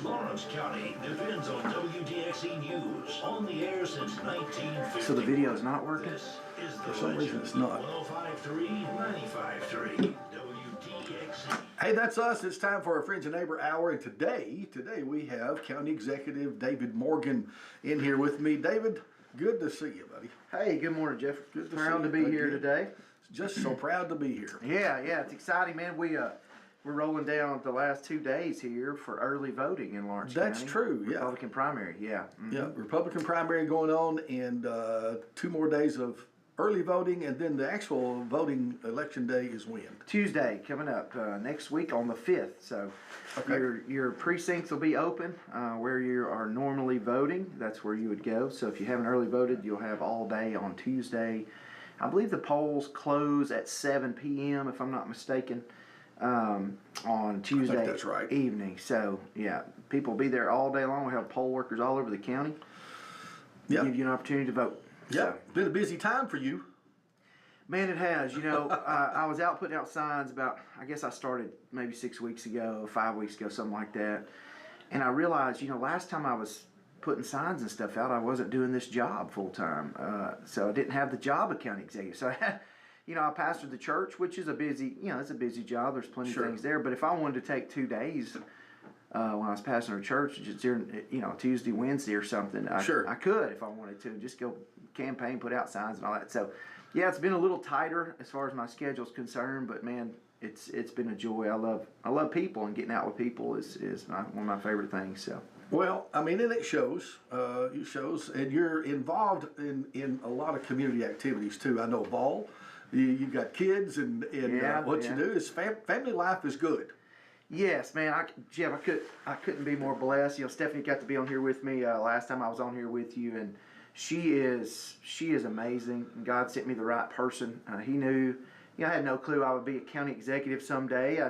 Lawrence County depends on WDXE News, on the air since 1950. So the video is not working? For some reason it's not. 105.3, 95.3, WDXE. Hey, that's us. It's time for our Friends and Neighbor Hour, and today we have County Executive David Morgan in here with me. David, good to see you, buddy. Hey, good morning, Jeff. Good to proud see to you. be here today. Just so proud to be here. Yeah, it's exciting, man. We're rolling down the last 2 days here for early voting in Lawrence County. That's true, yeah. Republican primary, yeah. Mm-hmm. Yeah, Republican primary going on, and 2 more days of early voting, and then the actual voting election day is when? Tuesday coming up next week on the 5th. So your precincts will be open where you are normally voting. That's where you would go. So if you haven't early voted, you'll have all day on Tuesday. I believe the polls close at 7 p.m. if I'm not mistaken on Tuesday I think that's right. evening. So yeah, people will be there all day long. We have poll workers all over the county. Yeah, Give you an opportunity to vote. Yeah, So, been a busy time for you. man, it has. You know, I was out putting out signs about, I guess I started maybe 6 weeks ago, 5 weeks ago, something like that. And I realized, last time I was putting signs and stuff out, I wasn't doing this job full time. So I didn't have the job of county executive. So I had, I pastored the church, which is a busy, it's a busy job. There's plenty of things there. But if I wanted to take 2 days when I was pastoring a church, just during, Tuesday, Wednesday or something, I could if I wanted to. Just go campaign, put out signs and all that. So, yeah, it's been a little tighter as far as my schedule's concerned, but man, it's been a joy. I love people, and getting out with people is one of my favorite things. So. Well, I mean, and it shows. It shows, and you're involved in a lot of community activities too. I know ball. You've got kids, and what you do is family life is good. Yes, man. Jeff, I couldn't be more blessed. Stephanie got to be on here with me last time I was on here with you, and she is amazing. God sent me the right person. He knew. I had no clue I would be a county executive someday.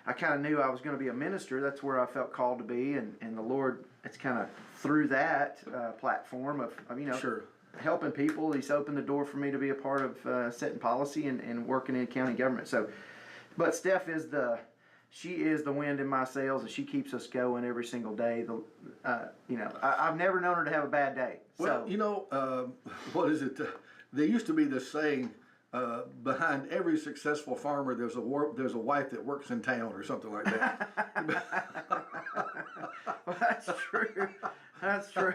I kind of knew I was going to be a minister. That's where I felt called to be, and the Lord, it's kind of through that platform of helping people. He's opened the door for me to be a part of setting policy and working in county government. So, but Steph is she is the wind in my sails, and she keeps us going every single day. I've never known her to have a bad day. Well, what is it? There used to be this saying, behind every successful farmer, there's a wife that works in town, or something like that. Well, that's true. That's true.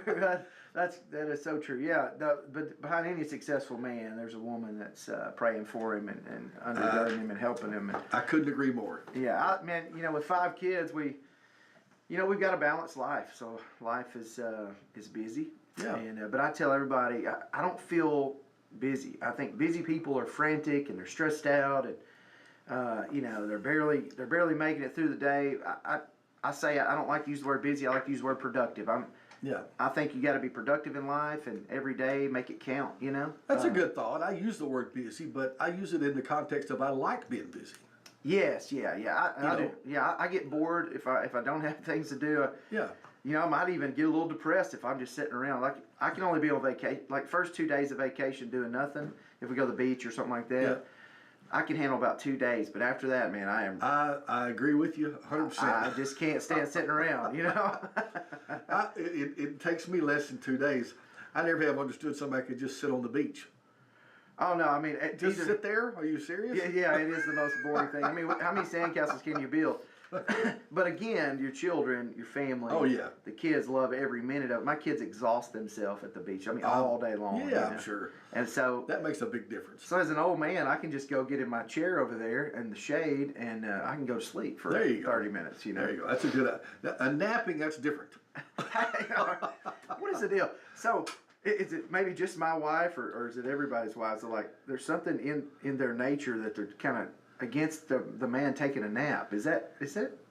That is so true. Yeah, but behind any successful man, there's a woman that's praying for him and undergirding him and helping him. And, I couldn't agree more. Yeah, with 5 kids, we've got a balanced life. So life is busy. Yeah. And but I tell everybody, I don't feel busy. I think busy people are frantic and they're stressed out, and they're barely making it through the day. I say I don't like to use the word busy. I like to use the word productive. I think you got to be productive in life, and every day make it count. That's a good thought. I use the word busy, but I use it in the context of I like being busy. Yes, yeah. I do. Yeah, I get bored if I don't have things to do. I might even get a little depressed if I'm just sitting around. Like, I can only be on vacation, like first 2 days of vacation doing nothing. If we go to the beach or something like that, I can handle about 2 days. But after that, man, I agree with you 100%. I just can't stand sitting around, It takes me less than 2 days. I never have understood somebody could just sit on the beach. Oh, no, I mean... Just sit there? Are you serious? Yeah, it is the most boring thing. I mean, how many sandcastles can you build? But again, your children, your family, the kids love every minute of it. My kids exhaust themselves at the beach. I mean, all day long. Yeah, I'm sure. And so... That makes a big difference. So as an old man, I can just go get in my chair over there in the shade, and I can go to sleep for 30 minutes, There you go. That's a good... napping, that's different. What is the deal? So... Is it maybe just my wife, or is it everybody's wives? So like, there's something in their nature that they're kind of against the man taking a nap. Is that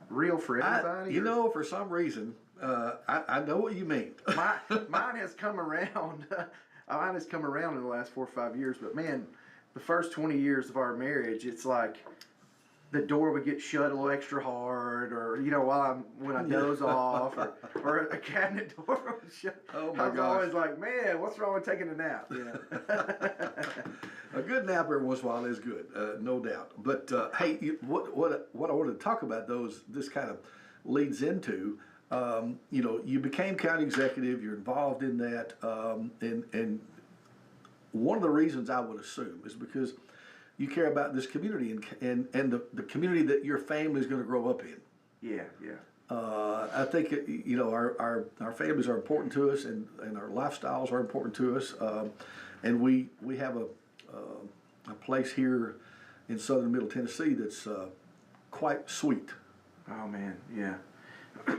real for everybody? For some reason, I know what you mean. Mine has come around. Mine has come around in the last 4 or 5 years. But man, the first 20 years of our marriage, it's like the door would get shut a little extra hard, or when I doze off, or a cabinet door would shut. Oh my gosh! I was always like, man, what's wrong with taking a nap? A good nap every once in a while is good, no doubt. But hey, what I wanted to talk about, this kind of leads into you know, you became county executive, you're involved in that, and one of the reasons I would assume is because you care about this community and the community that your family is going to grow up in. Yeah, yeah. I think you know our families are important to us, and our lifestyles are important to us, and we have a place here in southern Middle Tennessee that's quite sweet. Oh man, yeah.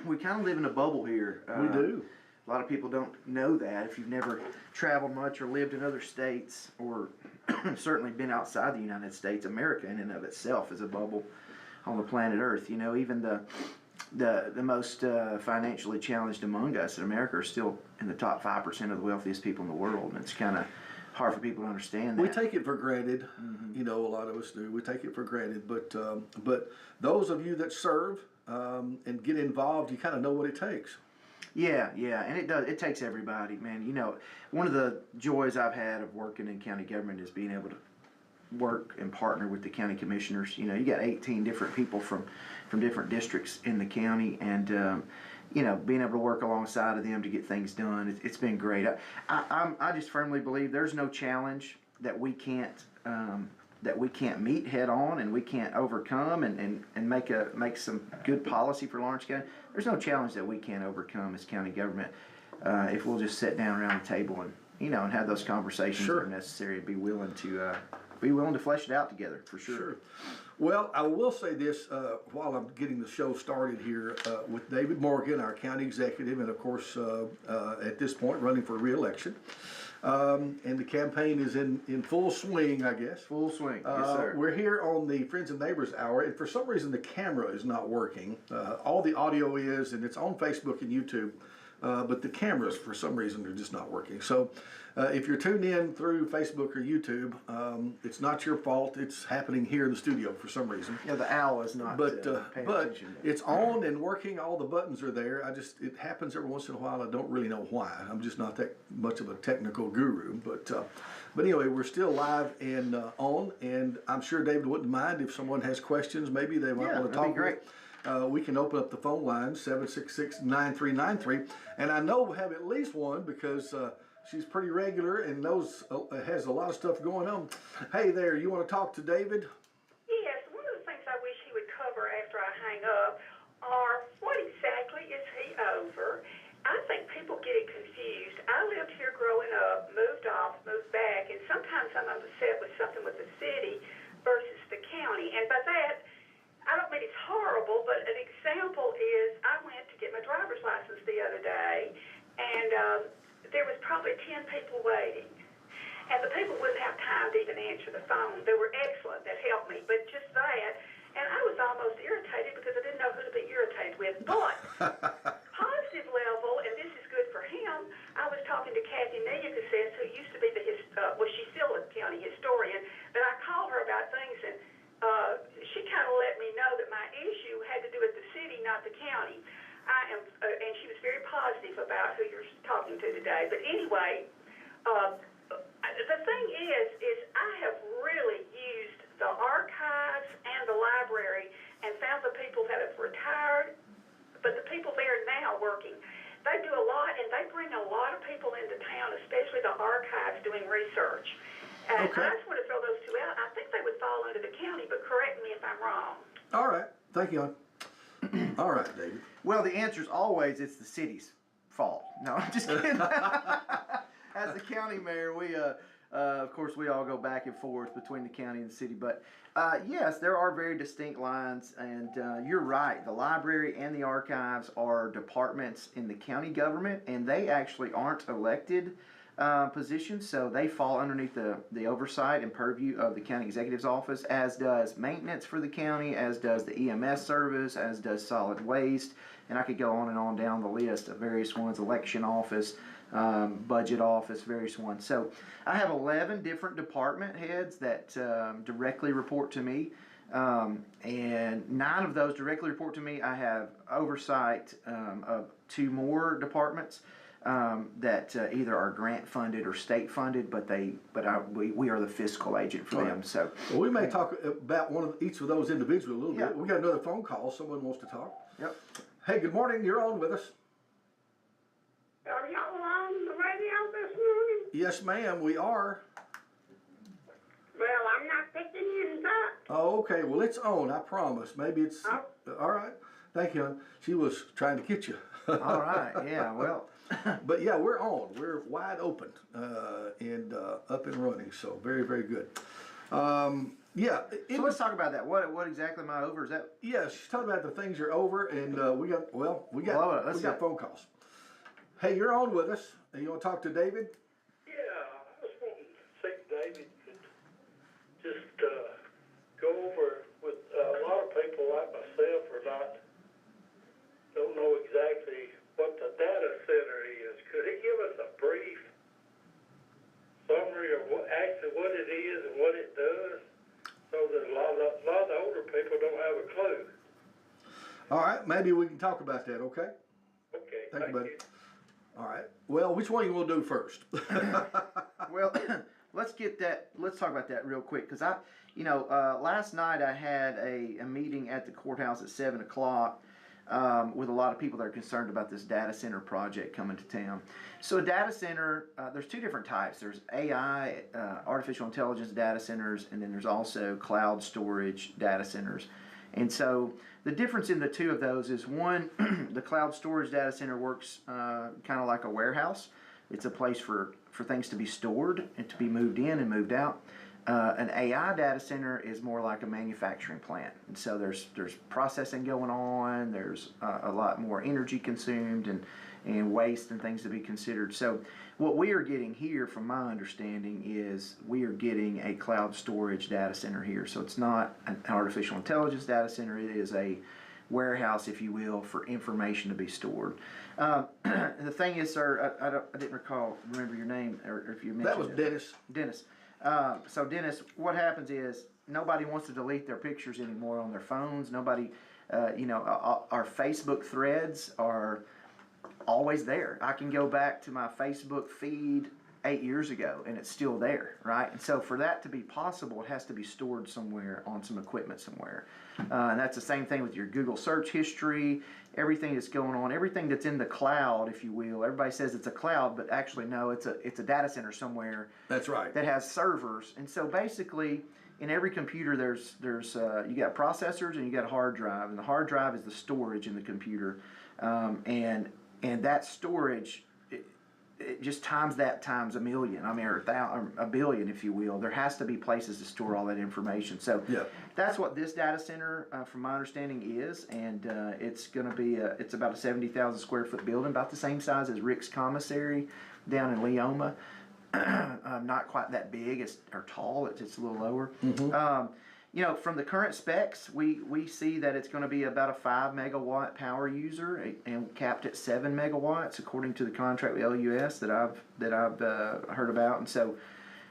We kind of live in a bubble here. We do. A lot of people don't know that. If you've never traveled much or lived in other states, or certainly been outside the United States, America in and of itself is a bubble on the planet Earth. You know, even the most financially challenged among us in America are still in the top 5% of the wealthiest people in the world, and it's kind of hard for people to understand that. We take it for granted, you know. A lot of us do. We take it for granted, but those of you that serve and get involved, you kind of know what it takes. Yeah, yeah, and it does. It takes everybody, man. You know, one of the joys I've had of working in county government is being able to work and partner with the county commissioners. You know, you got 18 different people from different districts in the county, and you know, being able to work alongside of them to get things done, it's been great. I just firmly believe there's no challenge that we can't meet head on, and we can't overcome and make some good policy for Lawrence County. There's no challenge that we can't overcome as county government if we'll just sit down around the table and, you know, and have those conversations that are necessary, and be willing to flesh it out together, for sure. Sure. Well, I will say this while I'm getting the show started here with David Morgan, our county executive, and of course at this point running for re-election. And the campaign is in full swing, I guess. Full swing, yes, sir. We're here on the Friends and Neighbors Hour, and for some reason the camera is not working. All the audio is, and it's on Facebook and YouTube, but the cameras, for some reason, are just not working. So if you're tuned in through Facebook or YouTube, it's not your fault. It's happening here in the studio for some reason. Yeah, the owl is not But paying attention. it's on and working. All the buttons are there. It happens every once in a while. I don't really know why. I'm just not that much of a technical guru. But anyway, we're still live and on, and I'm sure David wouldn't mind if someone has questions. Maybe they might want to talk. That'd be great. We can open up the phone line, 766-9393. And I know we have at least one because she's pretty regular and has a lot of stuff going on. Hey there, you want to talk to David? Yes, one of the things I wish he would cover after I hang up are what exactly is he over? I think people get it confused. I lived here growing up, moved off, moved back, and sometimes I'm upset with something with the city versus the county. And by that, I don't mean it's horrible, but an example is I went to get my driver's license the other day, and there was probably 10 people waiting. And the people wouldn't have time to even answer the phone. They were excellent. That helped me. But just that, and I was almost irritated because I didn't know who to be irritated with. But positive level, and this is good for him, I was talking to Kathy Neacassess, who used to be she's still a county historian, but I called her about things, and she kind of let me know that my issue had to do with the city, not the county. And she was very positive about who you're talking to today. But anyway, the thing is I have really used the archives and the library and found the people that have retired, but the people there now working, they do a lot, and they bring a lot of people into town, especially the archives doing research. And Okay. I just want to throw those two out. I think they would fall under the county, but correct me if I'm wrong. All right. Thank you. All right, David. Well, the answer is always it's the city's fault. No, I'm just kidding. As the county mayor, we, of course, we all go back and forth between the county and the city. But yes, there are very distinct lines, and you're right. The library and the archives are departments in the county government, and they actually aren't elected positions, so they fall underneath the oversight and purview of the county executive's office, as does maintenance for the county, as does the EMS service, as does solid waste, and I could go on and on down the list of various ones, election office, budget office, various ones. So I have 11 different department heads that directly report to me, and 9 of those directly report to me. I have oversight of 2 more departments that either are grant funded or state funded, but we are the fiscal agent for them. So well, we may talk about each of those individually a little Yeah. bit. We got another phone call. Someone wants to talk. Yep. Hey, good morning. You're on with us. Are y'all on the radio this morning? Yes, ma'am, we are. Well, I'm not picking you up. Oh, okay. Well, it's on. I promise. Maybe it's all right. Thank you. She was trying to get you. All right. Yeah. Well. But yeah, we're on. We're wide open and up and running. So very, very good. Yeah. So let's talk about that. What exactly am I over? Is that? Yeah, she's talking about the things are over, and we got phone calls. Hey, you're on with us. You want to talk to David? Yeah, I was wanting to see if David could just go over with a lot of people like myself don't know exactly what the data center is. Could he give us a brief summary of what it is and what it does, so that a lot of the older people don't have a clue? All right, maybe we can talk about that. Okay. Okay, Thank you, buddy. you. All right. Well, which one you want to do first? Well, let's talk about that real quick, because last night I had a meeting at the courthouse at 7 o'clock with a lot of people that are concerned about this data center project coming to town. So a data center, there's two different types. There's AI, artificial intelligence data centers, and then there's also cloud storage data centers. And so the difference in the two of those is, one, the cloud storage data center works kind of like a warehouse. It's a place for things to be stored and to be moved in and moved out. An AI data center is more like a manufacturing plant. And so there's processing going on, there's a lot more energy consumed and waste and things to be considered. So what we are getting here, from my understanding, is we are getting a cloud storage data center here. So it's not an artificial intelligence data center, it is a warehouse, if you will, for information to be stored. The thing is, sir, I didn't remember your name, or if you mentioned That was Dennis. Dennis. So Dennis, what happens is nobody wants to delete their pictures anymore on their phones. Nobody, our Facebook threads are always there. I can go back to my Facebook feed 8 years ago and it's still there, right? And so for that to be possible, it has to be stored somewhere on some equipment somewhere. And that's the same thing with your Google search history, everything that's going on, everything that's in the cloud, if you will. Everybody says it's a cloud, but actually no, it's a data center somewhere. That's right. That has servers. And so basically, in every computer, there's you got processors and you got a hard drive, and the hard drive is the storage in the computer, and that storage, it just times a million. I mean, or a billion, if you will. There has to be places to store all that information. So yeah, that's what this data center, from my understanding, is, and it's going to be it's about a 70,000 square foot building, about the same size as Rick's Commissary down in Leoma. Not quite that big or tall. It's a little lower. Mm-hmm. From the current specs, we see that it's going to be about a 5 megawatt power user and capped at 7 megawatts according to the contract with LUS that I've heard about. And so,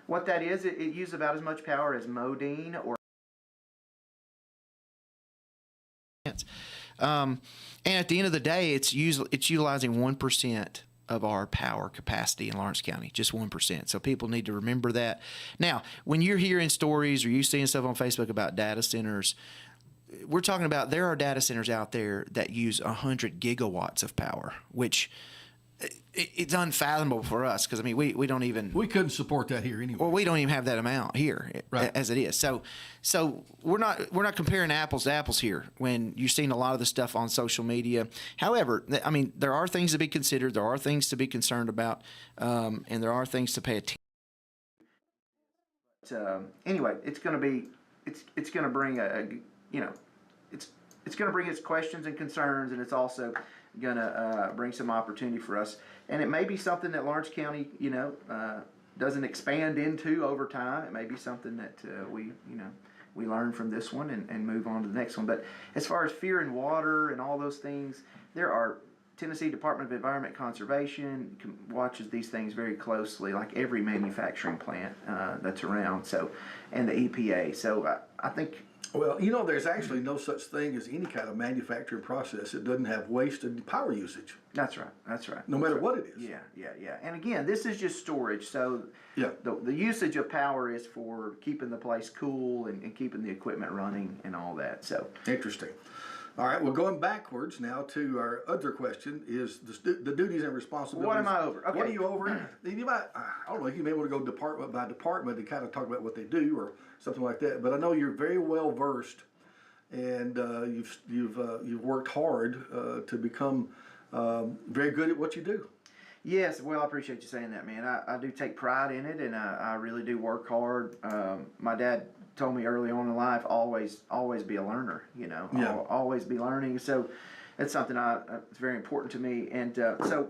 what that is, it uses about as much power as Modine or. And at the end of the day, it's utilizing 1% of our power capacity in Lawrence County, just 1%. So people need to remember that. Now, when you're hearing stories or you're seeing stuff on Facebook about data centers, we're talking about there are data centers out there that use 100 gigawatts of power, which it's unfathomable for us, because I mean we don't even, we couldn't support that here anyway. Well, we don't even have that amount here, right, as it is. So we're not comparing apples to apples here when you're seeing a lot of the stuff on social media. However, I mean, there are things to be considered, there are things to be concerned about, and there are things to pay attention. Anyway, it's going to bring it's going to bring its questions and concerns, and it's also going to bring some opportunity for us. And it may be something that Lawrence County, doesn't expand into over time. It may be something that we learn from this one and move on to the next one. But as far as fear and water and all those things, there are Tennessee Department of Environment Conservation watches these things very closely, like every manufacturing plant that's around. So, and the EPA. So I think. Well, there's actually no such thing as any kind of manufacturing process that doesn't have waste and power usage. That's right. No matter what it is. Yeah. And again, this is just storage. So yeah, the usage of power is for keeping the place cool and keeping the equipment running and all that. So interesting. All right, well, going backwards now to our other question is the duties and responsibilities. What am I over? Okay. What are you over? You might, I don't know, you may want to go department by department and kind of talk about what they do or something like that. But I know you're very well versed, and you've worked hard to become very good at what you do. Yes, well, I appreciate you saying that, man. I do take pride in it, and I really do work hard. My dad told me early on in life, always be a learner, you know, always be learning. So it's something it's very important to me. And so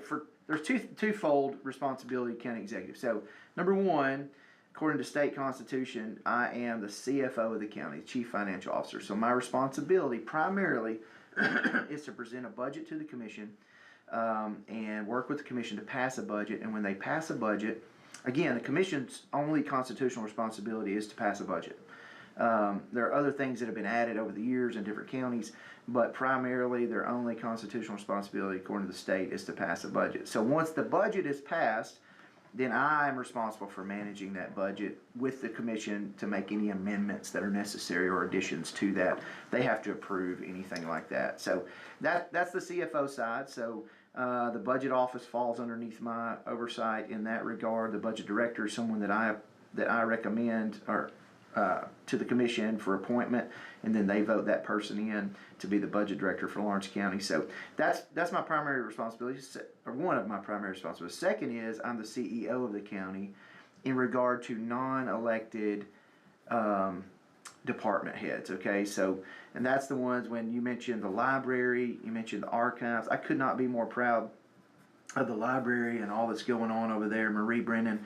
there's twofold responsibility county executive. So number one, according to state constitution, I am the CFO of the county, chief financial officer. So my responsibility primarily is to present a budget to the commission, and work with the commission to pass a budget. And when they pass a budget, again, the commission's only constitutional responsibility is to pass a budget. There are other things that have been added over the years in different counties, but primarily their only constitutional responsibility, according to the state, is to pass a budget. So once the budget is passed, then I am responsible for managing that budget with the commission to make any amendments that are necessary or additions to that. They have to approve anything like that. So that's the CFO side. So the budget office falls underneath my oversight in that regard. The budget director is someone that I recommend to the commission for appointment, and then they vote that person in to be the budget director for Lawrence County. So that's my primary responsibility, or one of my primary responsibilities. Second is I'm the CEO of the county in regard to non-elected department heads. Okay, so and that's the ones when you mentioned the library, you mentioned the archives. I could not be more proud of the library and all that's going on over there. Marie Brennan,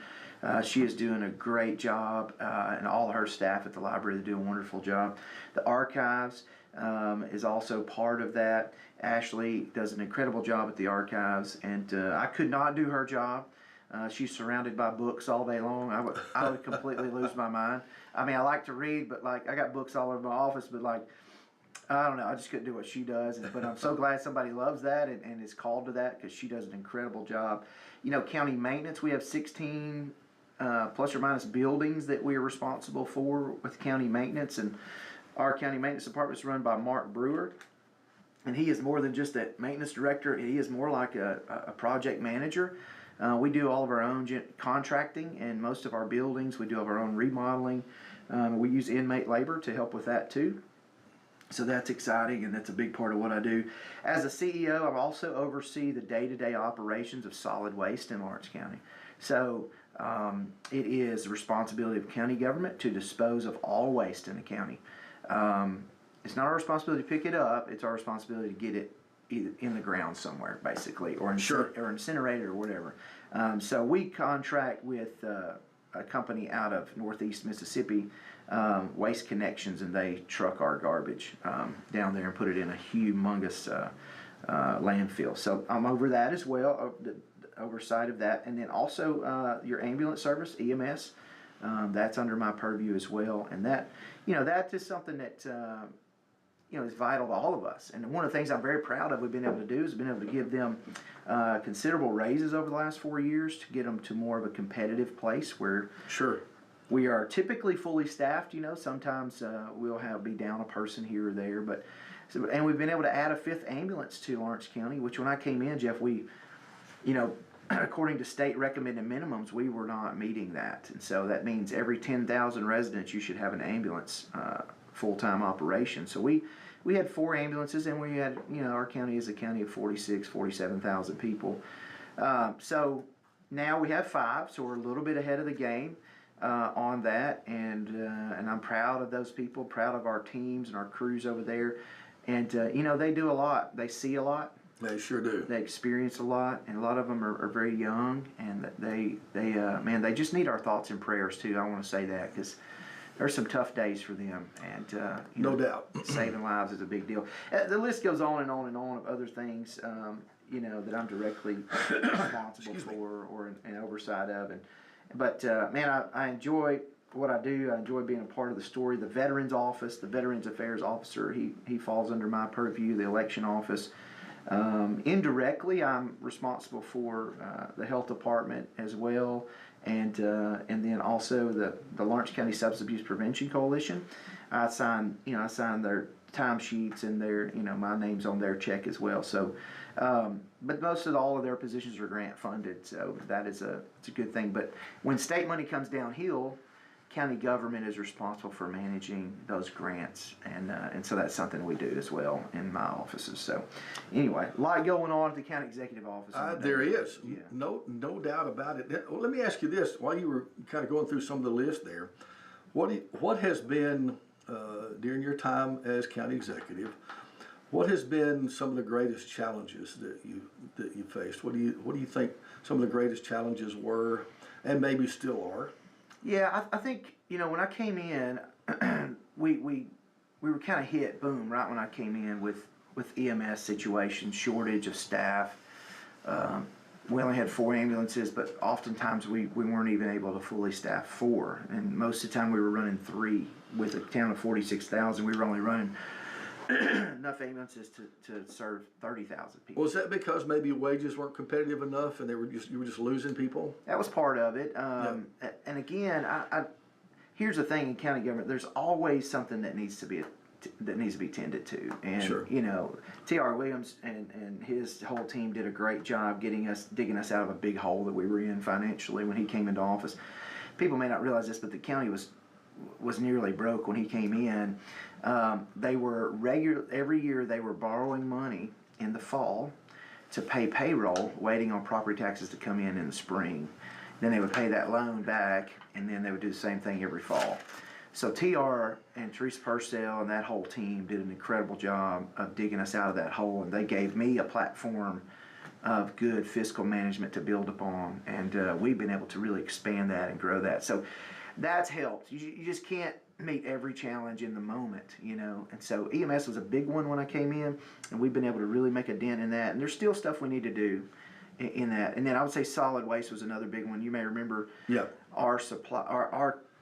she is doing a great job, and all of her staff at the library, they do a wonderful job. The archives is also part of that. Ashley does an incredible job at the archives, and I could not do her job. She's surrounded by books all day long. I would completely lose my mind. I mean, I like to read, but like I got books all over my office, but like I don't know, I just couldn't do what she does. But I'm so glad somebody loves that and is called to that, because she does an incredible job. You know, county maintenance, we have 16 plus or minus buildings that we are responsible for with county maintenance, and our county maintenance department is run by Mark Brewer, and he is more than just a maintenance director. He is more like a project manager. We do all of our own contracting in most of our buildings. We do our own remodeling. We use inmate labor to help with that too. So that's exciting, and that's a big part of what I do. As a CEO, I also oversee the day-to-day operations of solid waste in Lawrence County. So it is the responsibility of county government to dispose of all waste in the county. It's not our responsibility to pick it up. It's our responsibility to get it either in the ground somewhere, basically, or incinerate it or whatever. So we contract with a company out of Northeast Mississippi, Waste Connections, and they truck our garbage down there and put it in a humongous landfill. So I'm over that as well, the oversight of that. And then also your ambulance service, EMS, that's under my purview as well. And that, that is something that is vital to all of us. And one of the things I'm very proud of we've been able to do is been able to give them considerable raises over the last 4 years to get them to more of a competitive place where we are typically fully staffed. Sometimes we'll be down a person here or there, and we've been able to add a 5th ambulance to Lawrence County, which when I came in, Jeff, we according to state recommended minimums, we were not meeting that. And so that means every 10,000 residents, you should have an ambulance full-time operation. So we had 4 ambulances, and we had, our county is a county of 47,000 people. So now we have 5, so we're a little bit ahead of the game on that, and I'm proud of those people, proud of our teams and our crews over there. And, they do a lot. They see a lot. They sure do. They experience a lot, and a lot of them are very young, and they just need our thoughts and prayers too. I want to say that, because there's some tough days for them, and no doubt, saving lives is a big deal. The list goes on and on and on of other things, that I'm directly responsible for or in oversight of, but I enjoy what I do. I enjoy being a part of the story. The Veterans Office, the Veterans Affairs Officer, he falls under my purview. The Election Office. Indirectly, I'm responsible for the Health Department as well, and then also the Lawrence County Substance Abuse Prevention Coalition. I sign timesheets and their, my name's on their check as well. So, but all of their positions are grant funded, so it's a good thing. But when state money comes downhill, county government is responsible for managing those grants, and so that's something we do as well in my offices. So, anyway, a lot going on at the county executive office. There is, yeah. no doubt about it. Well, let me ask you this: while you were kind of going through some of the list there, what has been during your time as county executive? What has been some of the greatest challenges that you faced? What do you think some of the greatest challenges were, and maybe still are? Yeah, I think, when I came in, we were kind of hit, boom, right when I came in with EMS situation, shortage of staff. We only had 4 ambulances, but oftentimes we weren't even able to fully staff 4. And most of the time we were running 3. With a town of 46,000, we were only running enough ambulances to serve 30,000 people. Was that because maybe wages weren't competitive enough and you were just losing people? That was part of it. And again, I here's the thing in county government: there's always something that needs to be tended to. And sure. T.R. Williams and his whole team did a great job digging us out of a big hole that we were in financially when he came into office. People may not realize this, but the county was nearly broke when he came in. They were every year they were borrowing money in the fall to pay payroll, waiting on property taxes to come in the spring. Then they would pay that loan back, and then they would do the same thing every fall. So TR and Teresa Purcell and that whole team did an incredible job of digging us out of that hole, and they gave me a platform of good fiscal management to build upon, and we've been able to really expand that and grow that. So that's helped. You just can't meet every challenge in the moment, and so EMS was a big one when I came in, and we've been able to really make a dent in that, and there's still stuff we need to do in that. And then I would say solid waste was another big one. You may remember our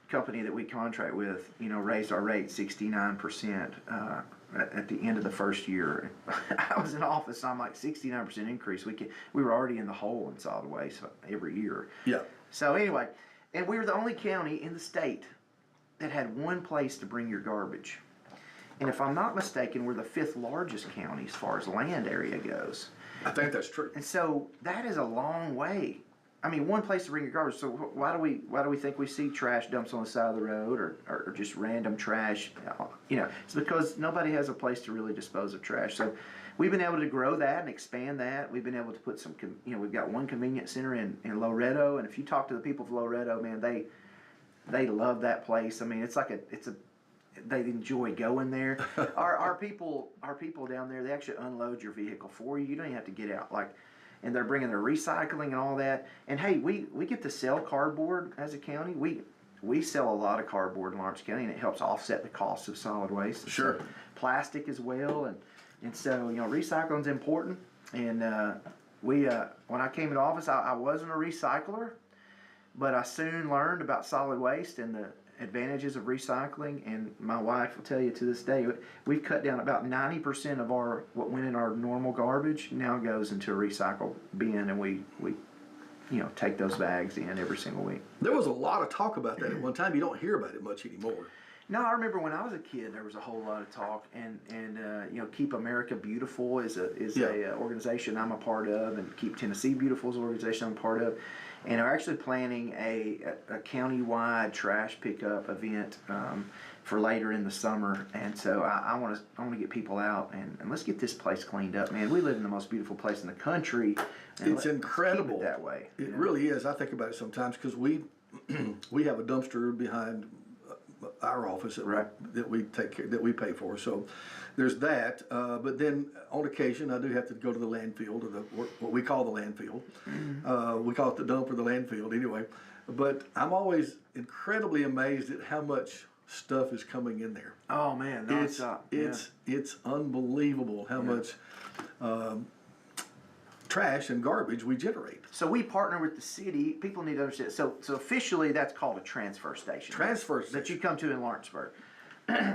company that we contract with, raised our rate 69% at the end of the first year. I was in office, so I'm like 69% increase. We were already in the hole in solid waste every year. Yeah. So anyway, and we were the only county in the state that had one place to bring your garbage. And if I'm not mistaken, we're the 5th largest county as far as land area goes. I think that's true. And so that is a long way. I mean, one place to bring your garbage. So why do we think we see trash dumps on the side of the road or just random trash? It's because nobody has a place to really dispose of trash. So we've been able to grow that and expand that. We've been able to put some, we've got one convenience center in Loretto, and if you talk to the people of Loretto, man, they love that place. I mean, they enjoy going there. Our people down there, they actually unload your vehicle for you. You don't even have to get out. And they're bringing their recycling and all that. And hey, we get to sell cardboard as a county. We sell a lot of cardboard in Lawrence County, and it helps offset the cost of solid waste. Sure. So plastic as well, and so recycling's important. And when I came into office, I wasn't a recycler, but I soon learned about solid waste and the advantages of recycling, and my wife will tell you to this day, we've cut down about 90% of what went in our normal garbage now goes into a recycle bin, and we take those bags in every single week. There was a lot of talk about that at one time. You don't hear about it much anymore. No, I remember when I was a kid, there was a whole lot of talk, and Keep America Beautiful is a organization I'm a part of, and Keep Tennessee Beautiful is an organization I'm a part of, and are actually planning a county-wide trash pickup event for later in the summer. And so I want to get people out and let's get this place cleaned up, man. We live in the most beautiful place in the country. It's incredible. Keep it that way. It really is. I think about it sometimes because we have a dumpster behind our office that we pay for. So there's that. But then on occasion, I do have to go to the landfill, what we call the landfill. We call it the dump or the landfill anyway. But I'm always incredibly amazed at how much stuff is coming in there. Oh man, it's unbelievable how much trash and garbage we generate. So we partner with the city. People need to understand. So officially, that's called a transfer station. Transfer station that you come to in Lawrenceburg.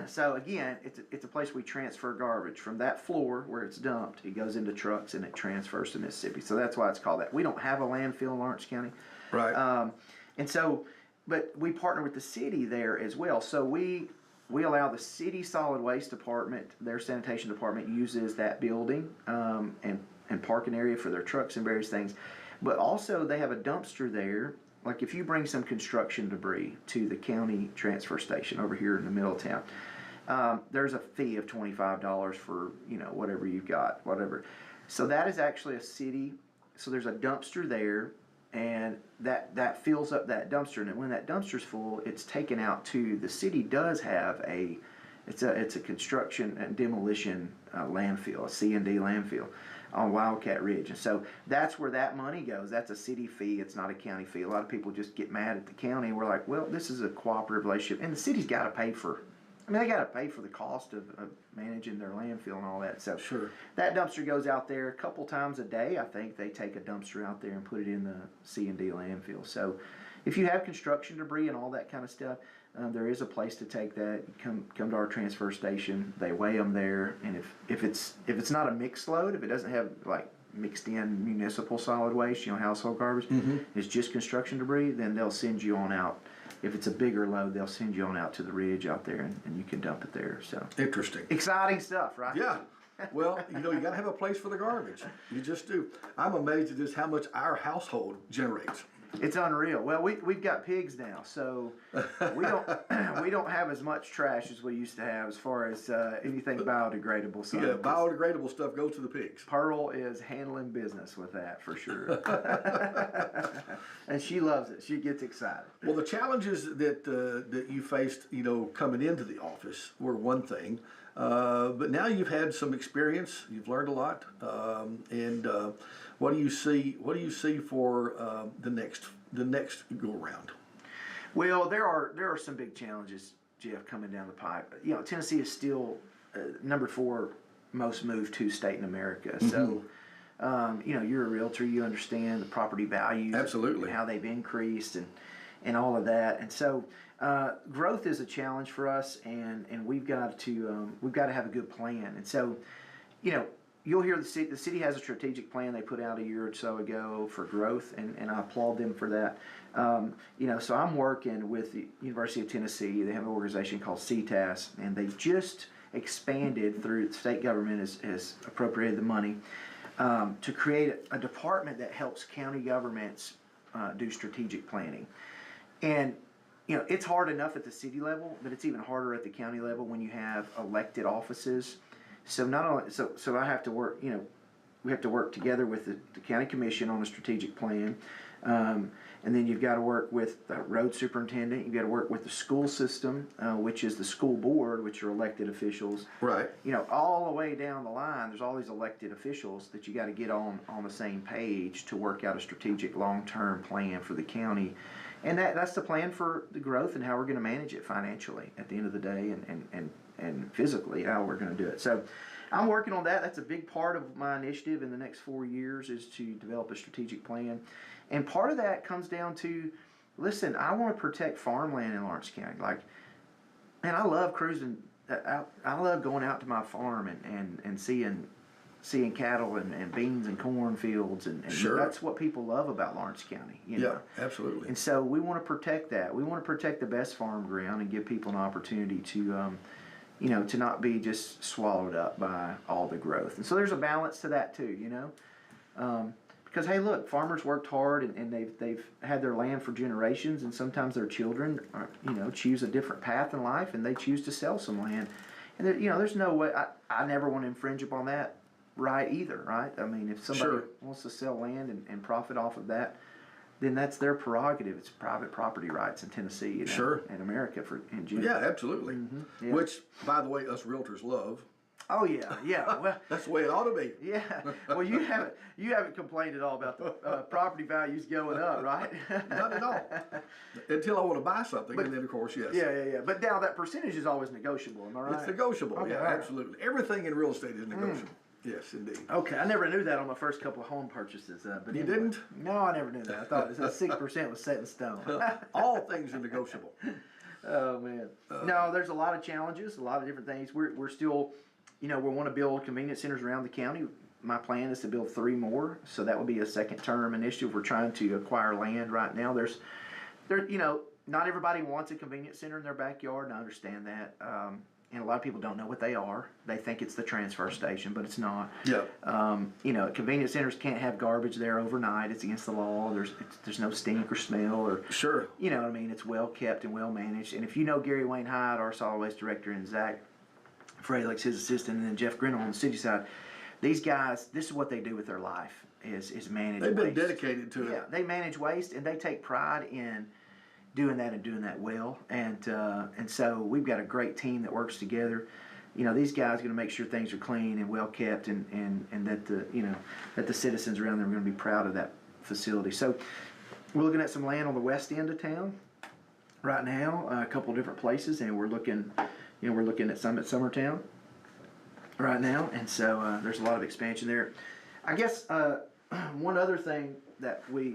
So again, it's a place we transfer garbage from that floor where it's dumped. It goes into trucks and it transfers to Mississippi. So that's why it's called that. We don't have a landfill in Lawrence County, right? And so, but we partner with the city there as well. So we we allow the city solid waste department, their sanitation department uses that building and parking area for their trucks and various things. But also they have a dumpster there. Like if you bring some construction debris to the county transfer station over here in the middle of town, there's a fee of $25 for, whatever you've got, whatever. So that is actually a city, so there's a dumpster there, and that fills up that dumpster, and when that dumpster's full, it's taken out to, the city does have it's a construction and demolition landfill, a C&D landfill on Wildcat Ridge, and so that's where that money goes. That's a city fee, it's not a county fee. A lot of people just get mad at the county. We're like, well, this is a cooperative relationship, and the city's got to pay for, they got to pay for the cost of managing their landfill and all that. So Sure. that dumpster goes out there a couple times a day. I think they take a dumpster out there and put it in the C&D landfill. So if you have construction debris and all that kind of stuff, there is a place to take that. You come to our transfer station. They weigh them there, and if it's not a mixed load, if it doesn't have like mixed in municipal solid waste, household garbage, it's just construction debris, then they'll send you on out. If it's a bigger load, they'll send you on out to the ridge out there, and you can dump it there. So Interesting. exciting stuff, right? Yeah. Well, you got to have a place for the garbage. You just do. I'm amazed at just how much our household generates. It's unreal. Well, we've got pigs now, so we don't have as much trash as we used to have as far as anything biodegradable. So Yeah, biodegradable stuff goes to the pigs. Pearl is handling business with that for sure, and she loves it. She gets excited. Well, the challenges that you faced, coming into the office were one thing, but now you've had some experience. You've learned a lot, and what do you see? What do you see for the next go around? Well, there are some big challenges, Jeff, coming down the pipe. Tennessee is still number 4 most moved to state in America. So, you're a realtor, you understand the property values, Absolutely, and how they've increased and all of that. And so, growth is a challenge for us, and we've got to have a good plan. And so, you'll hear the city has a strategic plan they put out a year or so ago for growth, and I applaud them for that. So I'm working with the University of Tennessee. They have an organization called CTAS, and they've just expanded through the state government has appropriated the money to create a department that helps county governments do strategic planning. And it's hard enough at the city level, but it's even harder at the county level when you have elected offices. So not only so I have to work. We have to work together with the county commission on a strategic plan, and then you've got to work with the road superintendent. You've got to work with the school system, which is the school board, which are elected officials. Right. All the way down the line, there's all these elected officials that you got to get on the same page to work out a strategic long-term plan for the county, and that's the plan for the growth and how we're going to manage it financially at the end of the day, and physically how we're going to do it. So I'm working on that. That's a big part of my initiative in the next 4 years is to develop a strategic plan. And part of that comes down to, listen, I want to protect farmland in Lawrence County. Like, man, I love cruising. I love going out to my farm and seeing cattle and beans and corn fields. And Sure. That's what people love about Lawrence County. Yeah, absolutely. And so we want to protect that. We want to protect the best farm ground and give people an opportunity to to not be just swallowed up by all the growth. And so there's a balance to that too, because hey, look, farmers worked hard and they've had their land for generations, and sometimes their children, choose a different path in life and they choose to sell some land, and there's no way I never want to infringe upon that right either, right? I mean, if somebody Sure. wants to sell land and profit off of that, then that's their prerogative. It's private property rights in Tennessee, Sure. and America in general. Yeah, absolutely. Yeah. Which, by the way, us realtors love. Oh yeah. Well, That's the way it ought to be. yeah. Well, you haven't complained at all about the property values going up, right? Not at all. Until I want to buy something, and then of course, yes. Yeah. But now that percentage is always negotiable. Am I right? It's negotiable. Okay, Yeah, all right. absolutely. Everything in real estate is negotiable. Yes, indeed. Okay, I never knew that on my first couple of home purchases. But You anyway. didn't? No, I never knew that. I thought 6% was set in stone. All things are negotiable. Oh man. No, there's a lot of challenges, a lot of different things. We're still, we want to build convenience centers around the county. My plan is to build 3 more, so that would be a second term initiative. We're trying to acquire land right now. not everybody wants a convenience center in their backyard, and I understand that. And a lot of people don't know what they are. They think it's the transfer station, but it's not. Yeah. Convenience centers can't have garbage there overnight. It's against the law. There's no stink or smell or. Sure. You know what I mean? It's well kept and well managed. And if you know Gary Wayne Hyde, our solid waste director, and Zach Fralix, his assistant, and then Jeff Grinnell on the city side, these guys, this is what they do with their life: is manage. They've been waste. dedicated to it. Yeah, they manage waste, and they take pride in doing that and doing that well. And so we've got a great team that works together. These guys are going to make sure things are clean and well kept, and that the citizens around there are going to be proud of that facility. So we're looking at some land on the west end of town right now, a couple of different places, and we're looking at some at Summertown right now, and so there's a lot of expansion there. I guess one other thing that will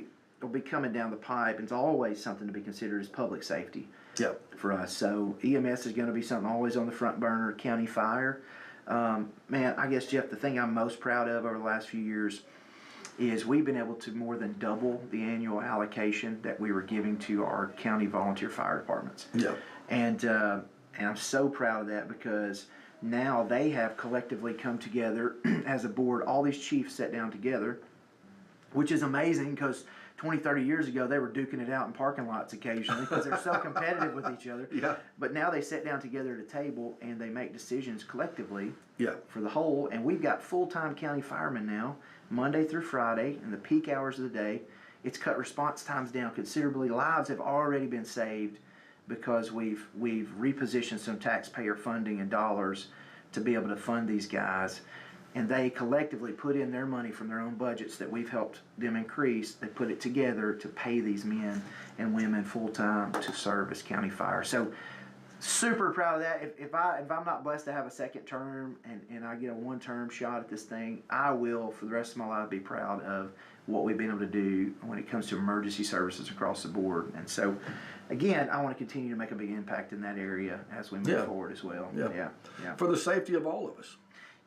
be coming down the pipe, and it's always something to be considered, is public safety. Yep. For us. So EMS is going to be something always on the front burner. County fire. Man, I guess, Jeff, the thing I'm most proud of over the last few years is we've been able to more than double the annual allocation that we were giving to our county volunteer fire departments. Yeah. And I'm so proud of that, because now they have collectively come together as a board. All these chiefs sat down together, which is amazing, because 20, 30 years ago, they were duking it out in parking lots occasionally because they're so competitive with each other. Yeah. But now they sit down together at a table and they make decisions collectively Yeah. for the whole. And we've got full-time county firemen now, Monday through Friday, in the peak hours of the day. It's cut response times down considerably. Lives have already been saved because we've repositioned some taxpayer funding and dollars to be able to fund these guys. And they collectively put in their money from their own budgets that we've helped them increase. They put it together to pay these men and women full-time to serve as county fire. So super proud of that. If I'm not blessed to have a second term and I get a one-term shot at this thing, I will, for the rest of my life, be proud of what we've been able to do when it comes to emergency services across the board. And so, again, I want to continue to make a big impact in that area as we move forward as well. Yeah. For the safety of all of us.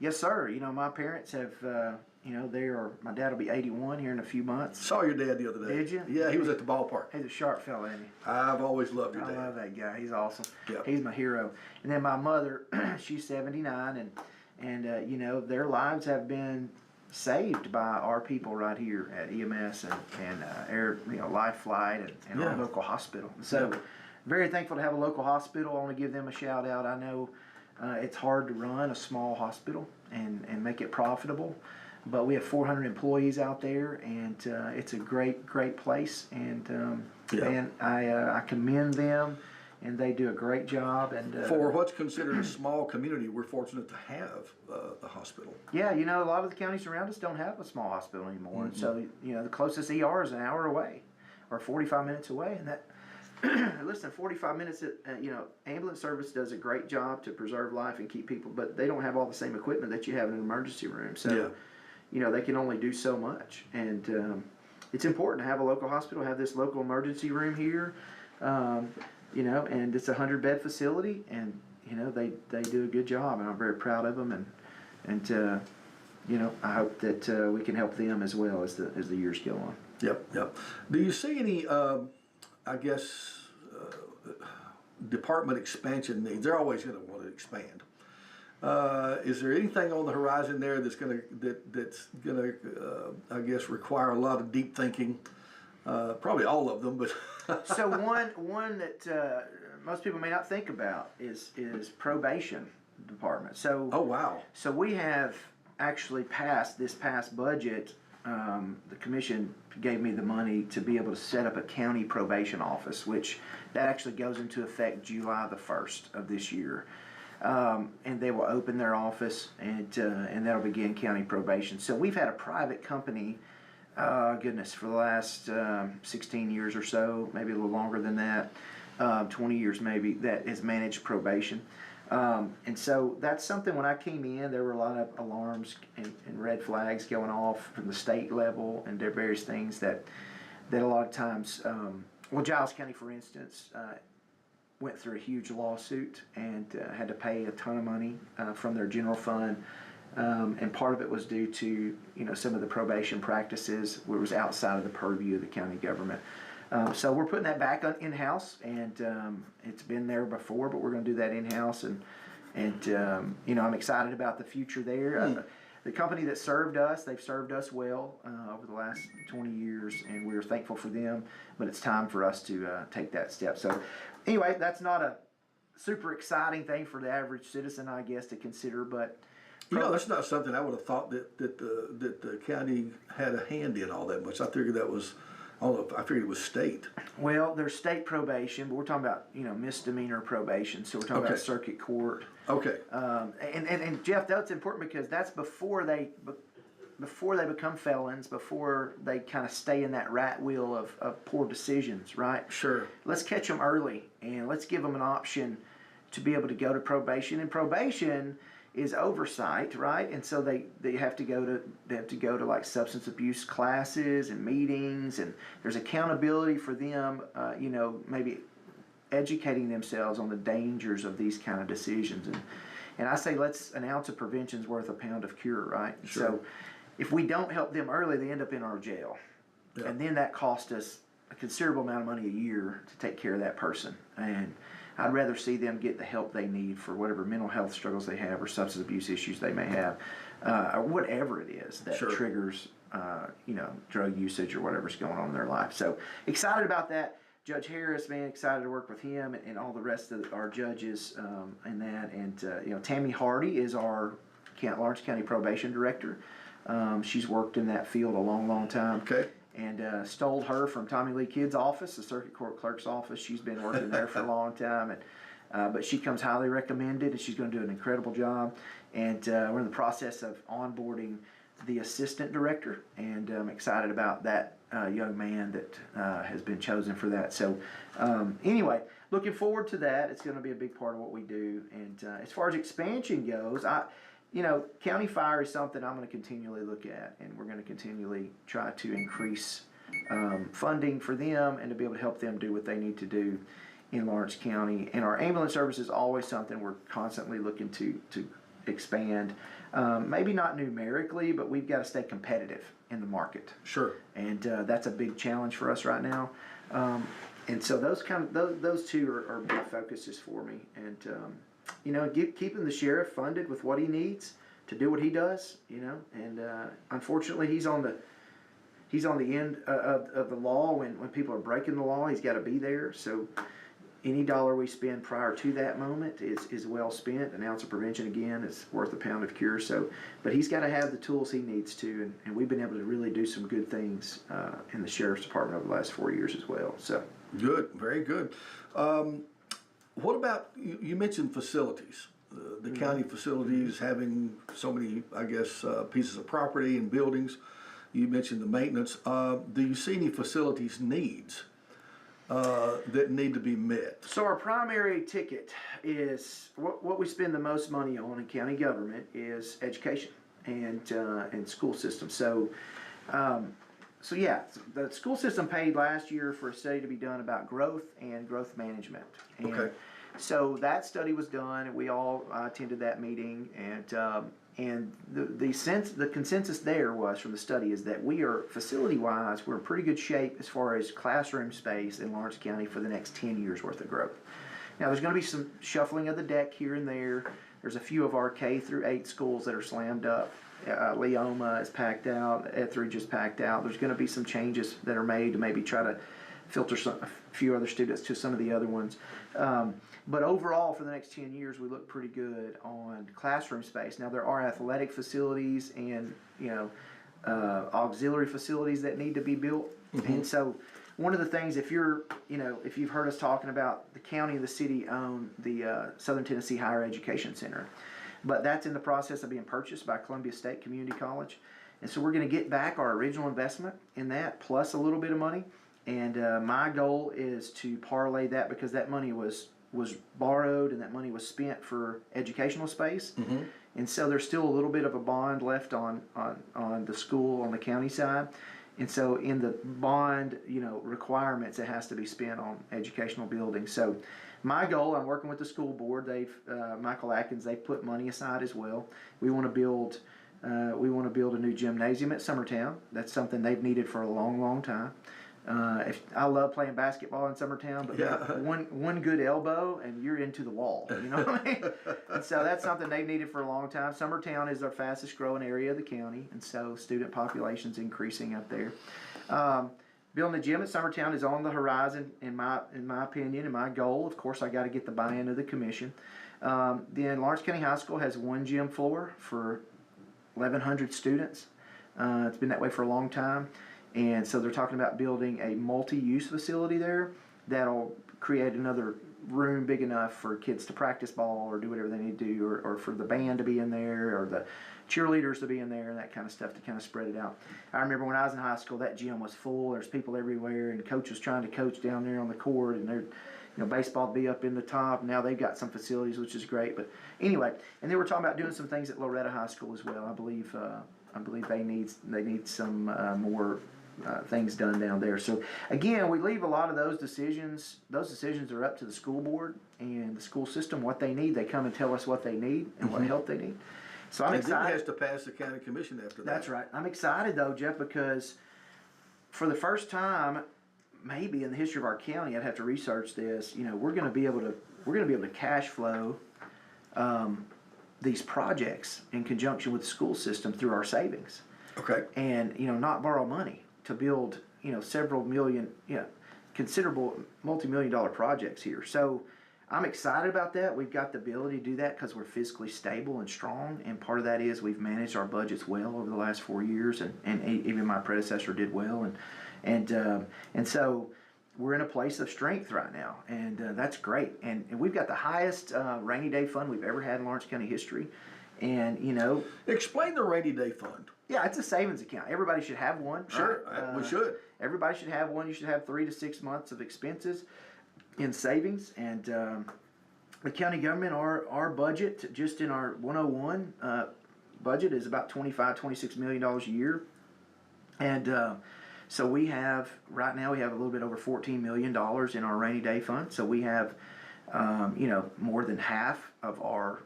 Yes, sir. My parents have, my dad will be 81 here in a few months. Saw your dad the other day. Did you? Yeah, he was at the ballpark. He's a sharp fella, isn't he? I've always loved your I dad. love that guy. He's awesome. Yeah. He's my hero. And then my mother, she's 79, and their lives have been saved by our people right here at EMS and Air, Life Flight and our local hospital. So very thankful to have a local hospital. I want to give them a shout out. I know it's hard to run a small hospital and make it profitable, but we have 400 employees out there, and it's a great place. And man, I commend them, and they do a great job. And for what's considered a small community, we're fortunate to have the hospital. Yeah, a lot of the counties around us don't have a small hospital anymore, and so the closest ER is an hour away, or 45 minutes away, and that. Listen, 45 minutes, ambulance service does a great job to preserve life and keep people, but they don't have all the same equipment that you have in an emergency room. So, they can only do so much. And it's important to have a local hospital, have this local emergency room here, and it's a 100-bed facility, and, they do a good job, and I'm very proud of them. And I hope that we can help them as well as the years go on. Yep. Do you see any... department expansion needs? They're always going to want to expand. Is there anything on the horizon there that's going to require a lot of deep thinking? Probably all of them, but so one that most people may not think about is probation department. So oh wow. So we have actually passed this past budget. The commission gave me the money to be able to set up a county probation office, which that actually goes into effect July the 1st of this year. And they will open their office, and that'll begin county probation. So we've had a private company, for the last 16 years or so, maybe a little longer than that, 20 years maybe, that has managed probation. And so that's something, when I came in, there were a lot of alarms and red flags going off from the state level, and there are various things that a lot of times, Giles County, for instance, went through a huge lawsuit and had to pay a ton of money from their general fund. And part of it was due to, some of the probation practices where it was outside of the purview of the county government. So we're putting that back in-house, and it's been there before, but we're going to do that in-house, and I'm excited about the future there. The company that served us, they've served us well over the last 20 years, and we're thankful for them, but it's time for us to take that step. So anyway, that's not a super exciting thing for the average citizen, I guess, to consider, but that's not something I would have thought that the county had a hand in all that much. I figured that was, I figured it was state. Well, there's state probation, but we're talking about misdemeanor probation. So we're talking about circuit court. Okay. And Jeff, that's important because that's before they become felons, before they kind of stay in that rat wheel of poor decisions, right? Sure. Let's catch them early, and let's give them an option to be able to go to probation. And probation is oversight, right? And so they have to go to like substance abuse classes and meetings, and there's accountability for them, maybe educating themselves on the dangers of these kind of decisions. And I say an ounce of prevention is worth a pound of cure, right? Sure. So if we don't help them early, they end up in our jail. Yeah. And then that costs us a considerable amount of money a year to take care of that person. And I'd rather see them get the help they need for whatever mental health struggles they have or substance abuse issues they may have, or whatever it is that triggers, drug usage or whatever's going on in their life. So excited about that. Judge Harris, man, excited to work with him and all the rest of our judges in that. And, Tammy Hardy is our Lawrence County Probation Director. She's worked in that field a long, long time. Okay. And stole her from Tommy Lee Kidd's office, the circuit court clerk's office. She's been working there for a long time, but she comes highly recommended, and she's going to do an incredible job. And we're in the process of onboarding the assistant director, and I'm excited about that young man that has been chosen for that. So anyway, looking forward to that. It's going to be a big part of what we do. And as far as expansion goes, county fire is something I'm going to continually look at, and we're going to continually try to increase funding for them and to be able to help them do what they need to do in Lawrence County. And our ambulance service is always something we're constantly looking to expand. Maybe not numerically, but we've got to stay competitive in the market. Sure. And that's a big challenge for us right now. And so those two are big focuses for me. And keeping the sheriff funded with what he needs to do what he does, and unfortunately he's on the end of the law when people are breaking the law. He's got to be there. So any dollar we spend prior to that moment is well spent. An ounce of prevention, again, is worth a pound of cure. So, but he's got to have the tools he needs to, and we've been able to really do some good things in the sheriff's department over the last 4 years as well. So good, very good. What about, you mentioned facilities, the county facilities having so many, I guess, pieces of property and buildings. You mentioned the maintenance. Do you see any facilities needs that need to be met? So our primary ticket is, what we spend the most money on in county government is education and school system. So yeah, the school system paid last year for a study to be done about growth and growth management. And okay. So that study was done, and we all attended that meeting. And the consensus there was from the study is that we are facility-wise, we're in pretty good shape as far as classroom space in Lawrence County for the next 10 years worth of growth. Now there's going to be some shuffling of the deck here and there. There's a few of our K through 8 schools that are slammed up. Leoma is packed out. Etheridge is packed out. There's going to be some changes that are made to maybe try to filter a few other students to some of the other ones. But overall, for the next 10 years, we look pretty good on classroom space. Now, there are athletic facilities and auxiliary facilities that need to be built. Mm-hmm. And so, one of the things, if you've heard us talking about, the county and the city own the Southern Tennessee Higher Education Center, but that's in the process of being purchased by Columbia State Community College, and so we're going to get back our original investment in that plus a little bit of money. And my goal is to parlay that, because that money was borrowed and that money was spent for educational space. Mm-hmm. And so there's still a little bit of a bond left on the school on the county side. And so in the bond, requirements, it has to be spent on educational buildings. So my goal, I'm working with the school board. Michael Atkins, they've put money aside as well. We want to build a new gymnasium at Summertown. That's something they've needed for a long, long time. If I love playing basketball in Summertown, but Yeah. one good elbow and you're into the wall. You know what I mean? And so that's something they've needed for a long time. Summertown is our fastest growing area of the county, and so student population's increasing up there. Building a gym at Summertown is on the horizon, in my opinion, and my goal. Of course, I got to get the buy-in of the commission. Then Lawrence County High School has one gym floor for 1,100 students. It's been that way for a long time. And so they're talking about building a multi-use facility there that'll create another room big enough for kids to practice ball or do whatever they need to do, or for the band to be in there, or the cheerleaders to be in there, and that kind of stuff to kind of spread it out. I remember when I was in high school, that gym was full. There's people everywhere, and coaches trying to coach down there on the court, and they're, baseball would be up in the top. Now they've got some facilities, which is great. But anyway, and they were talking about doing some things at Loretta High School as well. I believe they need some more things done down there. So again, we leave a lot of those decisions. Those decisions are up to the school board and the school system. What they need, they come and tell us what they need and what help they need. So I'm excited. And then it has to pass the county commission after that. That's right. I'm excited though, Jeff, because for the first time, maybe in the history of our county, I'd have to research this. We're going to be able to cash flow these projects in conjunction with the school system through our savings. Okay. And not borrow money to build several million, considerable multi-million-dollar projects here. So I'm excited about that. We've got the ability to do that because we're fiscally stable and strong, and part of that is we've managed our budgets well over the last 4 years, and even my predecessor did well, and so we're in a place of strength right now, and that's great. And we've got the highest rainy day fund we've ever had in Lawrence County history, and Explain the rainy day fund. Yeah, it's a savings account. Everybody should have one. Sure, right? we should. Everybody should have one. You should have 3 to 6 months of expenses in savings. And the county government, our budget, just in our 101 budget, is about $26 million a year. And so right now we have a little bit over $14 million in our rainy day fund. So we have more than half of our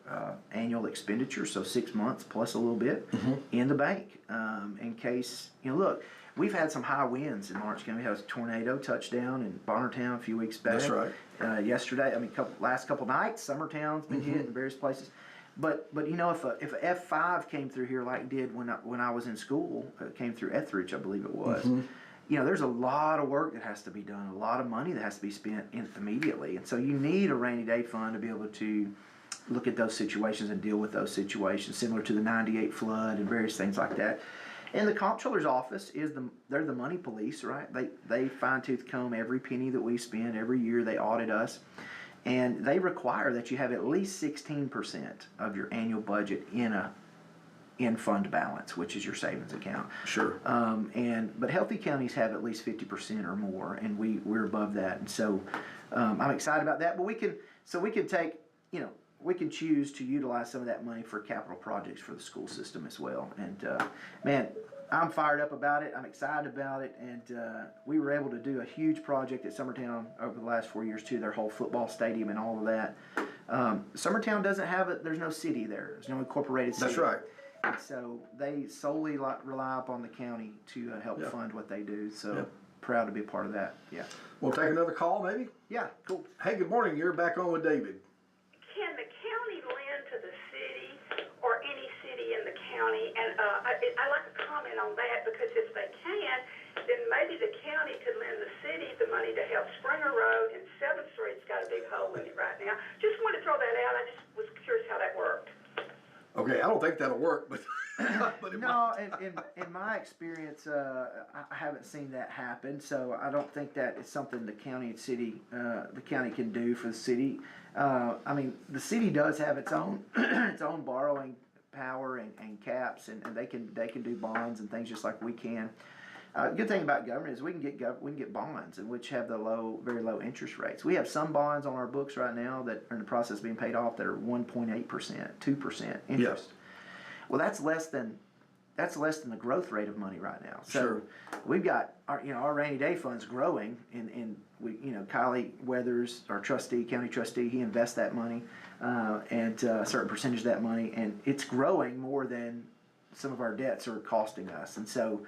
annual expenditure, so 6 months plus a little bit, in the bank, in case, look, we've had some high winds in Lawrence County. We had a tornado touchdown in Bonnertown a few weeks back. That's right. Yesterday, last couple nights, Summertown's been hit in various places. But if a F5 came through here like it did when I was in school, it came through Etheridge, I believe it was. There's a lot of work that has to be done, a lot of money that has to be spent immediately. And so you need a rainy day fund to be able to look at those situations and deal with those situations, similar to the 98 flood and various things like that. And the comptroller's office they're the money police, right? They fine-tooth comb every penny that we spend every year. They audit us. And they require that you have at least 16% of your annual budget in fund balance, which is your savings account. Sure. But healthy counties have at least 50% or more, and we're above that. And so I'm excited about that. But we can take, we can choose to utilize some of that money for capital projects for the school system as well. And man, I'm fired up about it. I'm excited about it. And we were able to do a huge project at Summertown over the last 4 years too. Their whole football stadium and all of that. Summertown doesn't have it. There's no city there. There's no incorporated city. That's right. And so they solely rely upon the county to help fund what they do. So proud to be a part of that. Yeah. We'll take another call, maybe? Yeah, cool. Hey, good morning. You're back on with David. Can the county lend to the city or any city in the county? And I'd like to comment on that, because if they can, then maybe the county could lend the city the money to help Springer Road, and 7th Street's got a big hole in it right now. Just wanted to throw that out. I just was curious how that worked. Okay, I don't think that'll work, but no, in my experience, I haven't seen that happen. So I don't think that is something the county and city, the county can do for the city. The city does have its own its own borrowing power and caps, and they can do bonds and things just like we can. Good thing about government is we can get bonds, which have the very low interest rates. We have some bonds on our books right now that are in the process of being paid off that are 1.8%, 2% interest. Yes. Well, that's less than the growth rate of money right now. So Sure. we've got our rainy day fund's growing, and we Kylie Weathers, our county trustee, he invests that money and a certain percentage of that money, and it's growing more than some of our debts are costing us, and so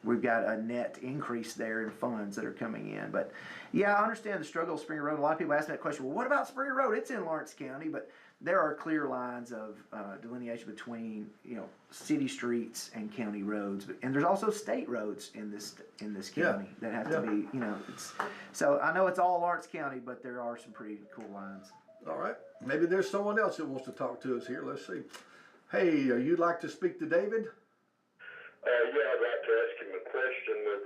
we've got a net increase there in funds that are coming in. But yeah, I understand the struggle of Springer Road. A lot of people ask that question. Well, what about Springer Road? It's in Lawrence County, but there are clear lines of delineation between city streets and county roads, and there's also state roads in this county that have to be It's so I know it's all Lawrence County, but there are some pretty cool lines. All right, maybe there's someone else that wants to talk to us here. Let's see. Hey, you'd like to speak to David? Yeah, I'd like to ask him a question with,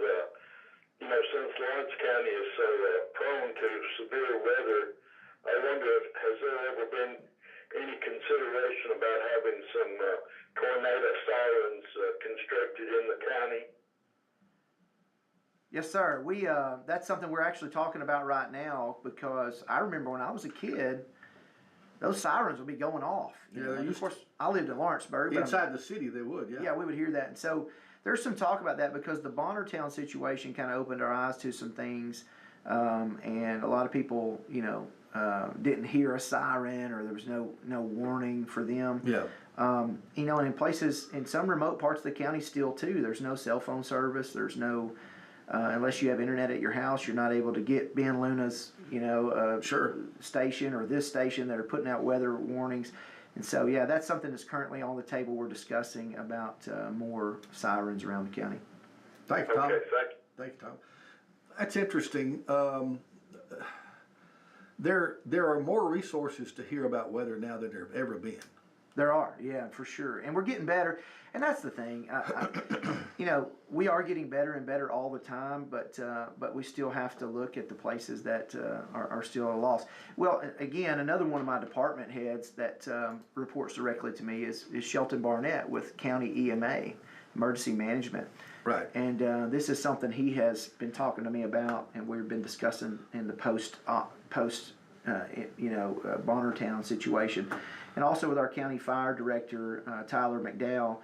since Lawrence County is so prone to severe weather, I wonder has there ever been any consideration about having some tornado sirens constructed in the county? Yes, sir. We that's something we're actually talking about right now, because I remember when I was a kid, those sirens would be going off. And of course, I lived in Lawrenceburg. But Inside the city, they would, yeah. Yeah, we would hear that. And so there's some talk about that, because the Bonnertown situation kind of opened our eyes to some things. And a lot of people, didn't hear a siren, or there was no warning for them. Yeah. And in places, in some remote parts of the county still too, there's no cell phone service. There's no, unless you have internet at your house, you're not able to get Ben Luna's, station or this station that are putting out weather warnings. And so, yeah, that's something that's currently on the table. We're discussing about more sirens around the county. Thank you, Tom. Okay, thank you. Thank you, Tom. That's interesting. There are more resources to hear about weather now than there have ever been. There are, yeah, for sure. And we're getting better. And that's the thing. We are getting better and better all the time, but we still have to look at the places that are still a loss. Well, again, another one of my department heads that reports directly to me is Shelton Barnett with County EMA, Emergency Management. Right. And this is something he has been talking to me about, and we've been discussing in the post Bonnertown situation. And also with our county fire director, Tyler McDowell,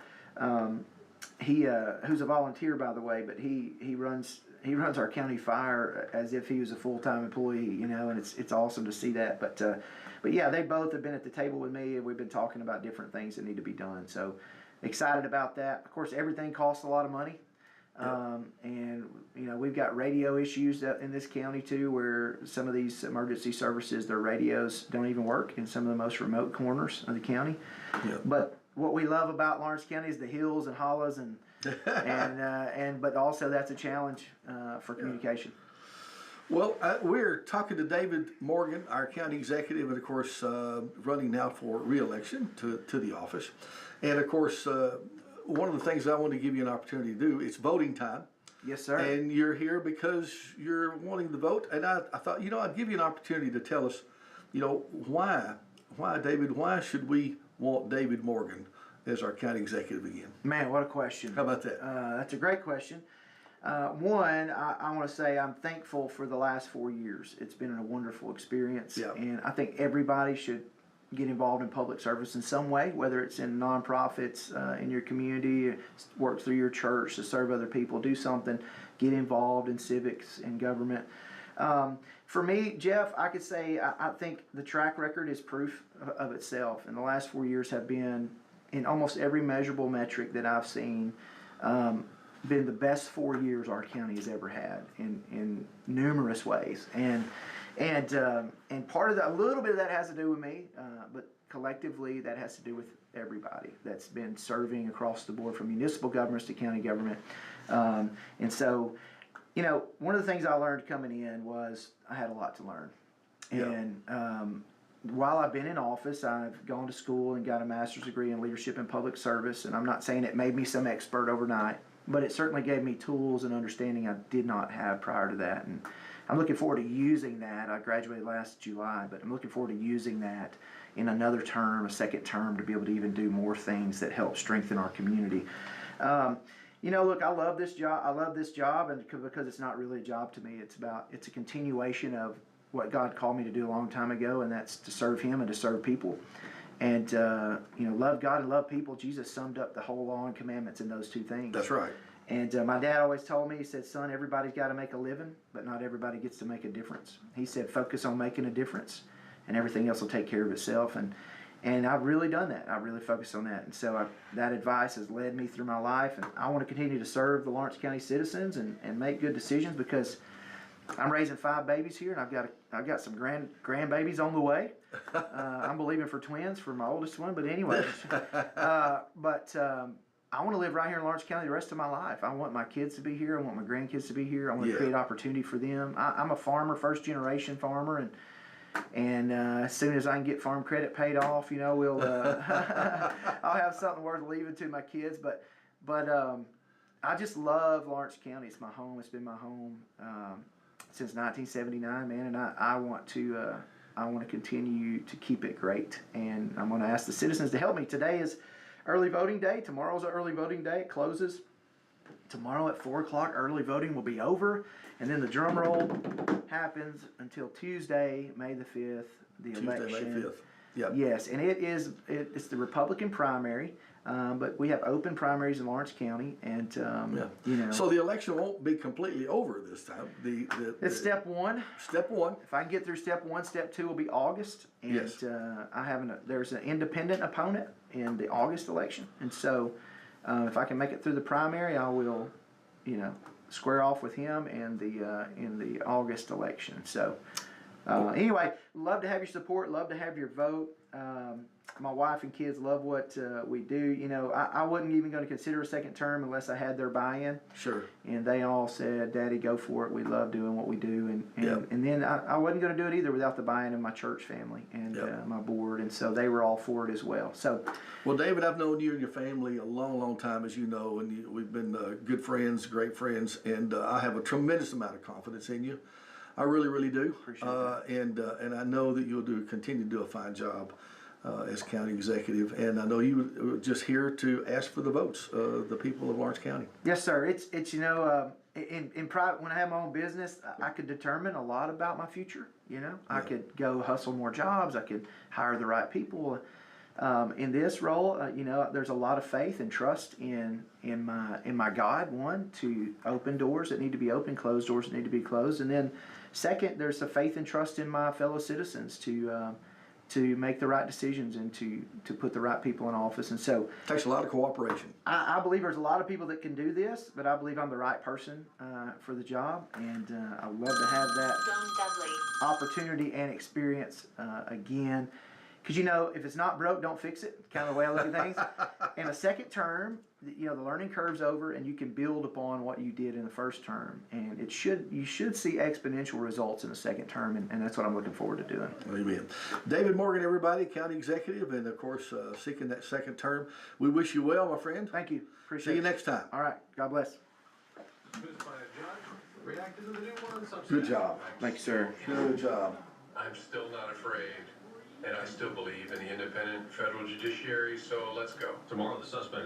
who's a volunteer, by the way, but he runs our county fire as if he was a full-time employee, and it's awesome to see that. But yeah, they both have been at the table with me, and we've been talking about different things that need to be done. So excited about that. Of course, everything costs a lot of money. And we've got radio issues in this county too, where some of these emergency services, their radios don't even work in some of the most remote corners of the county. Yeah. But what we love about Lawrence County is the hills and hollows, but also that's a challenge for communication. Well, we're talking to David Morgan, our county executive, and of course running now for re-election to the office. And of course, one of the things I want to give you an opportunity to do, it's voting time. Yes, sir. And you're here because you're wanting to vote. And I thought, I'd give you an opportunity to tell us, why, David, why should we want David Morgan as our county executive again? Man, what a question. How about that? That's a great question. One, I want to say I'm thankful for the last 4 years. It's been a wonderful experience. Yeah. And I think everybody should get involved in public service in some way, whether it's in nonprofits, in your community, work through your church to serve other people, do something, get involved in civics and government. For me, Jeff, I could say I think the track record is proof of itself. And the last 4 years have been, in almost every measurable metric that I've seen, been the best 4 years our county has ever had in numerous ways. And part of that, a little bit of that has to do with me, but collectively that has to do with everybody that's been serving across the board, from municipal governments to county government. And so, one of the things I learned coming in was I had a lot to learn. And while I've been in office, I've gone to school and got a master's degree in leadership and public service. And I'm not saying it made me some expert overnight, but it certainly gave me tools and understanding I did not have prior to that. And I'm looking forward to using that. I graduated last July, but I'm looking forward to using that in another term, a second term, to be able to even do more things that help strengthen our community. Look, I love this job. I love this job, and because it's not really a job to me. It's a continuation of what God called me to do a long time ago, and that's to serve Him and to serve people. And love God and love people. Jesus summed up the whole law and commandments in those two things. That's right. And my dad always told me, he said, son, everybody's got to make a living, but not everybody gets to make a difference. He said, focus on making a difference, and everything else will take care of itself. And And I've really done that. I've really focused on that. And so that advice has led me through my life. And I want to continue to serve the Lawrence County citizens and make good decisions, because I'm raising 5 babies here, and I've got some grandbabies on the way. I'm believing for twins for my oldest one, but anyway. I want to live right here in Lawrence County the rest of my life. I want my kids to be here. I want my grandkids to be here. I want to create opportunity for them. I'm a farmer, first generation farmer, and as soon as I can get farm credit paid off, we'll I'll have something worth leaving to my kids. But I just love Lawrence County. It's my home. It's been my home since 1979, man, and I want to continue to keep it great. And I'm going to ask the citizens to help me. Today is early voting day. Tomorrow's early voting day. It closes tomorrow at 4 o'clock. Early voting will be over, and then the drum roll happens until Tuesday, May the 5th, the election. May 5th. Yep. Yes, and it's the Republican primary, but we have open primaries in Lawrence County, and So the election won't be completely over this time. It's step one. Step one. If I can get through step 1, step 2 will be August, and Yes. there's an independent opponent in the August election, and so if I can make it through the primary, I will, square off with him in the August election. So. Anyway, love to have your support, love to have your vote. My wife and kids love what we do. I wasn't even going to consider a second term unless I had their buy-in. Sure. And they all said, "Daddy, go for it. We love doing what we do." And then I wasn't going to do it either without the buy-in of my church family and my board. And so they were all for it as well. So, well, David, I've known you and your family a long, long time, as you know, and we've been good friends, great friends, and I have a tremendous amount of confidence in you. I really, really do. Appreciate that. And I know that you'll continue to do a fine job as county executive. And I know you were just here to ask for the votes of the people of Lawrence County. Yes, sir. It's in private, when I have my own business, I could determine a lot about my future. I could go hustle more jobs. I could hire the right people. In this role, there's a lot of faith and trust in my God. One, to open doors that need to be open, close doors that need to be closed, and then second, there's a faith and trust in my fellow citizens to make the right decisions and to put the right people in office. And so it takes a lot of cooperation. I believe there's a lot of people that can do this, but I believe I'm the right person for the job, and I would love to have that opportunity and experience again. Because, if it's not broke, don't fix it, kind of the way I look at things. In a second term, the learning curve's over, and you can build upon what you did in the first term. And you should see exponential results in the second term, and that's what I'm looking forward to doing. Amen. David Morgan, everybody, county executive, and of course, seeking that second term. We wish you well, my friend. Thank you. Appreciate it. See you next time. All right. God bless. Good job. Thank you, sir. Good job. I'm still not afraid, and I still believe in the independent federal judiciary, so let's go. Tomorrow, the suspect